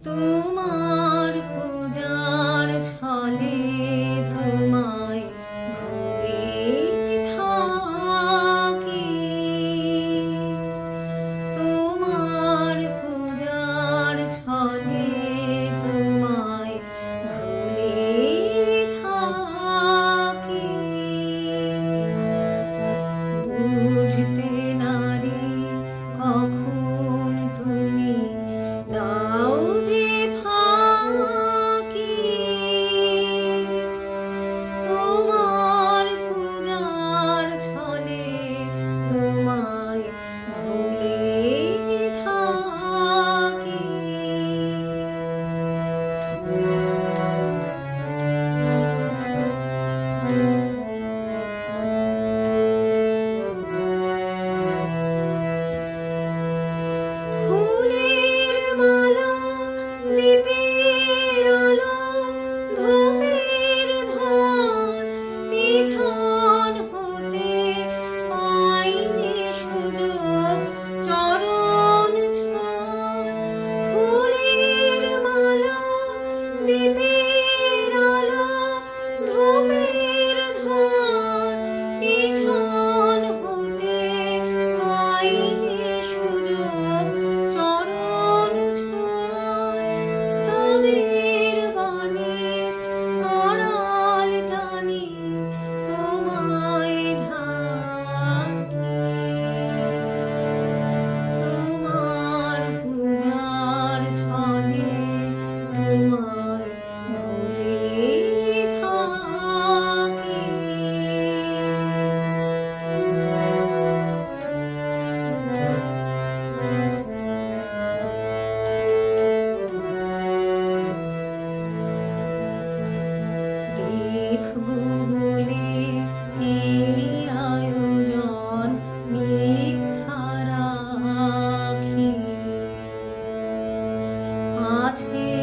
তোমার পূজার ছলে তোমায় ভুলে থাকি। তোমার পূজার ছলে তোমায় ভুলে থাকি। বুঝতে নারি কখন তুমি দাও যে ফাঁকি। তোমার পূজার ছলে তোমায় ভুলে থাকি। ফুলের মালা, দীপের আলো, ধূপের ধোঁয়ার পিছন হতে পাইনি সুযোগ চরণ ছোঁয়ার। ফুলের মালা, দীপের আলো, ধূপের ধোঁয়ার পিছন হতে পাইনি সুযোগ চরণ ছোঁয়ার। স্তবের বাণীর আড়াল টানি তোমায় ঢাকি। তোমার পূজার ছলে তোমায় ভুলে থাকি। দেখবো বলে এই আয়োজন মিথ্যা রাখি। আছে